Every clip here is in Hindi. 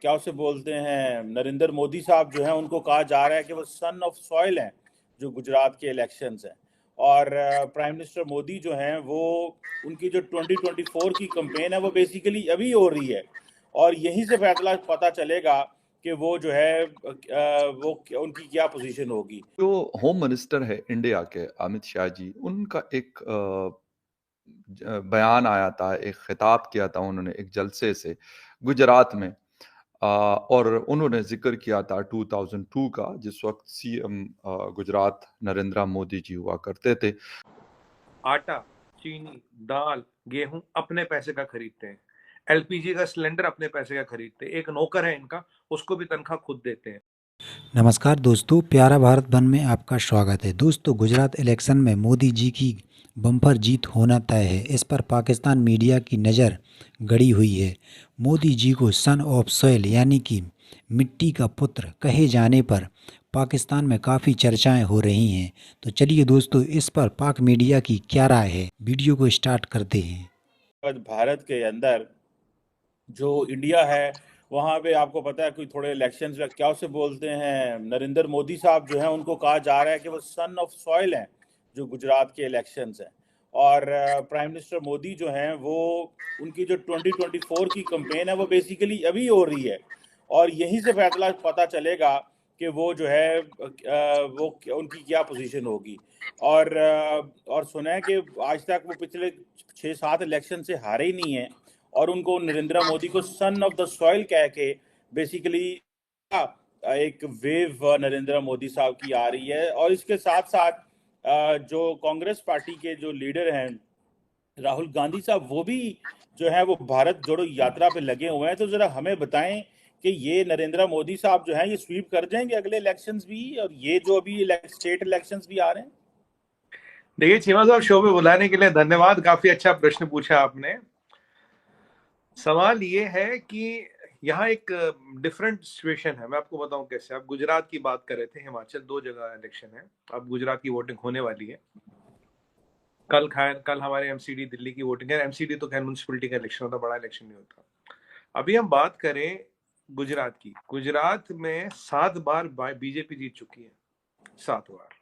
क्या उसे बोलते हैं, नरेंद्र मोदी साहब जो हैं उनको कहा जा रहा है कि वो सन ऑफ सॉइल हैं जो गुजरात के इलेक्शंस हैं। और प्राइम मिनिस्टर मोदी जो हैं वो, उनकी जो 2024 की कैंपेन है वो बेसिकली अभी हो रही है। और यहीं से फैसला पता चलेगा कि वो जो है उनकी क्या पोजीशन होगी। जो होम मिनिस्टर है इंडिया के अमित शाह जी, उनका एक बयान आया था, एक खिताब किया था उन्होंने एक जलसे से गुजरात में। और उन्होंने जिक्र किया था 2002 का, जिस वक्त सीएम गुजरात नरेंद्र मोदी जी हुआ करते थे। आटा, चीनी, दाल, गेहूं अपने पैसे का खरीदते हैं। एलपीजी का सिलेंडर अपने पैसे का खरीदते हैं। एक नौकर है इनका, उसको भी तनख्वाह खुद देते हैं। नमस्कार दोस्तों, प्यारा भारत वन में आपका स्वागत है। दोस्तों, गुजरात इलेक्शन में मोदी जी की बम्पर जीत होना तय है। इस पर पाकिस्तान मीडिया की नज़र गड़ी हुई है। मोदी जी को सन ऑफ सॉइल यानी कि मिट्टी का पुत्र कहे जाने पर पाकिस्तान में काफ़ी चर्चाएं हो रही हैं। तो चलिए दोस्तों, इस पर पाक मीडिया की क्या राय है, वीडियो को स्टार्ट करते हैं। भारत के अंदर जो इंडिया है वहाँ पे आपको पता है कोई थोड़े इलेक्शंस में क्या उसे बोलते हैं, नरेंद्र मोदी साहब जो हैं उनको कहा जा रहा है कि वो सन ऑफ सॉइल हैं जो गुजरात के इलेक्शंस हैं। और प्राइम मिनिस्टर मोदी जो हैं वो, उनकी जो 2024 की कैंपेन है वो बेसिकली अभी हो रही है। और यहीं से फैसला पता चलेगा कि वो जो है उनकी क्या पोजीशन होगी। और सुना है कि आज तक वो पिछले 6-7 इलेक्शन से हारे ही नहीं है। और उनको नरेंद्र मोदी को सन ऑफ द सॉइल कह के बेसिकली एक वेव नरेंद्र मोदी साहब की आ रही है। और इसके साथ साथ जो कांग्रेस पार्टी के जो लीडर हैं राहुल गांधी साहब, वो भी जो है वो भारत जोड़ो यात्रा पे लगे हुए हैं। तो जरा हमें बताएं कि ये नरेंद्र मोदी साहब जो हैं ये स्वीप कर जाएंगे अगले इलेक्शंस भी, और ये जो अभी स्टेट इलेक्शंस भी आ रहे हैं। देखिए चीमा साहब, शो पे बुलाने के लिए धन्यवाद। काफी अच्छा प्रश्न पूछा आपने। सवाल ये है कि यहाँ एक डिफरेंट सिचुएशन है। मैं आपको बताऊं कैसे। आप गुजरात की बात कर रहे थे, हिमाचल, 2 जगह इलेक्शन है। अब गुजरात की वोटिंग होने वाली है। कल हमारे एमसीडी दिल्ली की वोटिंग है। एमसीडी तो खैर म्यूनसिपलिटी का इलेक्शन होता, बड़ा इलेक्शन नहीं होता। अभी हम बात करें गुजरात की। गुजरात में 7 बार बीजेपी जीत चुकी है, 7 बार।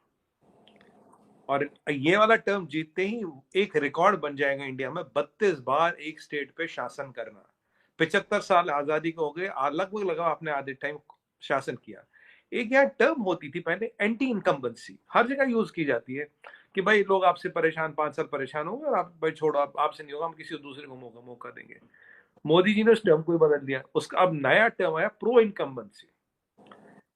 और ये वाला टर्म जीतते ही एक रिकॉर्ड बन जाएगा इंडिया में, 32 बार एक स्टेट पे शासन करना। 75 साल आजादी को हो गए, लगभग लगा आपने आधे टाइम शासन किया। एक यहाँ टर्म होती थी पहले, एंटी इनकम्बेंसी, हर जगह यूज की जाती है कि भाई लोग आपसे परेशान, 5 साल परेशान होंगे और आप भाई छोड़ो, आपसे नहीं होगा, हम किसी दूसरे को मौका देंगे। मोदी जी ने उस टर्म को ही बदल दिया। उसका अब नया टर्म आया, प्रो इनकम्बेंसी,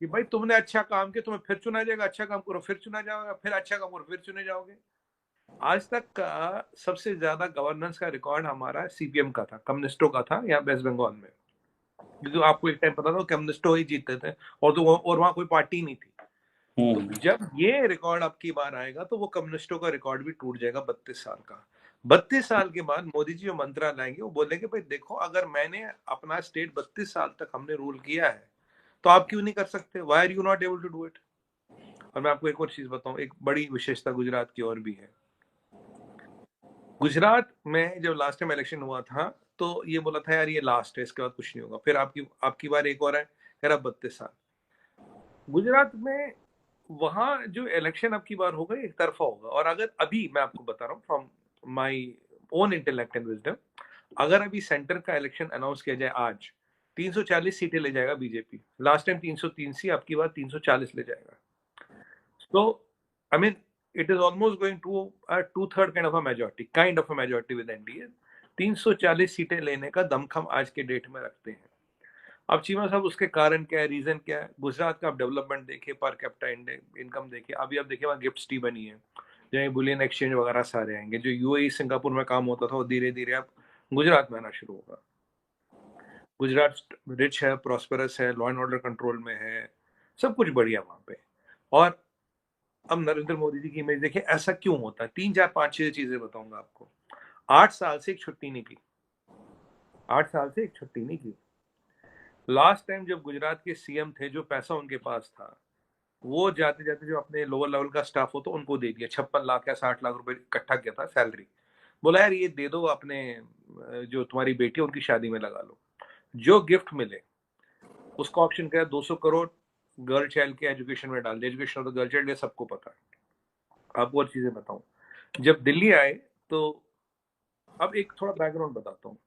कि भाई तुमने अच्छा काम किया, तुम्हें फिर चुना जाएगा, अच्छा काम करो फिर चुना जाएगा, फिर अच्छा काम करो फिर चुने जाओगे। आज तक का सबसे ज्यादा गवर्नेंस का रिकॉर्ड हमारा सीपीएम का था, कम्युनिस्टों का था यहाँ वेस्ट बंगाल में। क्योंकि आपको एक टाइम पता था कम्युनिस्टों ही जीतते थे, और वहां कोई पार्टी नहीं थी। तो जब ये रिकॉर्ड अब की बार आएगा तो वो कम्युनिस्टों का रिकॉर्ड भी टूट जाएगा 32 साल का। 32 साल के बाद मोदी जी जो मंत्रा लाएंगे वो बोलेंगे भाई देखो, अगर मैंने अपना स्टेट 32 साल तक हमने रूल किया है तो आप क्यों नहीं कर सकते? Why are you not able to do it? और मैं आपको एक और चीज बताऊं, एक बड़ी विशेषता गुजरात की और भी है। गुजरात में जब लास्ट टाइम इलेक्शन हुआ था तो ये बोला था यार ये लास्ट है, इसके बाद कुछ नहीं होगा। फिर आपकी बार एक और है, कह रहा 32 साल। गुजरात में वहां जो इलेक्शन अब की बार होगा एक तरफा होगा। और अगर अभी मैं आपको बता रहा हूँ from my own intellect and wisdom, अगर अभी सेंटर का इलेक्शन अनाउंस किया जाए आज, 340 सीटें ले जाएगा बीजेपी। लास्ट टाइम 303 सी, अब की बार 340 ले जाएगा। तो I mean it is almost going to a 2/3 kind of a majority with NDA। 340 सीटें लेने का दमखम आज के डेट में रखते हैं। अब चीमा साहब, उसके कारण क्या है, रीजन क्या है? गुजरात का आप डेवलपमेंट देखिए, पर कैपिटा इनकम देखिए। अभी आप देखिए वहाँ गिफ्ट सिटी बनी है, जहाँ बुलियन एक्सचेंज वगैरह सारे आएंगे। जो यूएई सिंगापुर में काम होता था वो धीरे धीरे अब गुजरात में आना शुरू होगा। गुजरात रिच है, प्रॉस्पेरस है, लॉ एंड ऑर्डर कंट्रोल में है, सब कुछ बढ़िया वहां पे। और अब नरेंद्र मोदी जी की इमेज देखिए, ऐसा क्यों होता है? 3 4 5 6 चीजें बताऊंगा आपको। 8 साल से एक छुट्टी नहीं की, 8 साल से एक छुट्टी नहीं की। लास्ट टाइम जब गुजरात के सीएम थे, जो पैसा उनके पास था वो जाते जाते जो अपने लोअर लेवल का स्टाफ हो तो उनको दे दिया। 56 लाख या 60 लाख रुपए इकट्ठा किया था सैलरी। बोला यार ये दे दो, अपने जो तुम्हारी बेटी है उनकी शादी में लगा लो। जो गिफ्ट मिले, उसका ऑप्शन क्या है, 200 करोड़ गर्ल चाइल्ड के एजुकेशन में डाल दे, education of the girl child, ये सबको पता है। आपको और चीजें बताऊं, जब दिल्ली आए तो अब एक थोड़ा बैकग्राउंड बताता हूँ।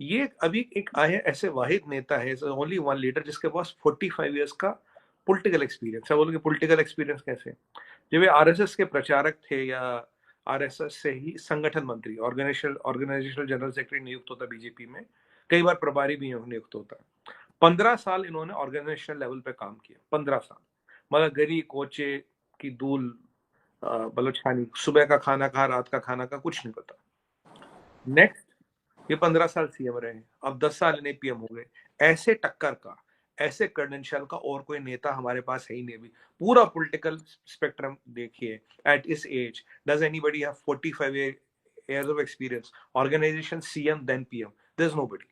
ये अभी एक आए ऐसे वाहिद नेता है, ओनली वन लीडर, जिसके पास 45 इयर्स का पॉलिटिकल एक्सपीरियंस है। बोलोगे पॉलिटिकल एक्सपीरियंस कैसे? जब ये आरएसएस के प्रचारक थे या आरएसएस से ही संगठन मंत्री, ऑर्गेनाइजेशनल जनरल सेक्रेटरी नियुक्त होता बीजेपी में, कई बार प्रभारी भी नियुक्त होता। 15 साल इन्होंने ऑर्गेनाइजेशनल लेवल पे काम किया, 15 साल। मतलब गरी कोचे की दूल बलोचानी, सुबह का खाना खा, रात का खाना का कुछ नहीं पता। नेक्स्ट, ये 15 साल सीएम रहे, अब 10 साल इन्हें पीएम हो गए। ऐसे टक्कर का, ऐसे क्रेडेंशियल का और कोई नेता हमारे पास है ही नहीं। अभी पूरा पॉलिटिकल स्पेक्ट्रम देखिए, एट इस age does anybody have 45 years of experience, organization CM then PM? There's nobody.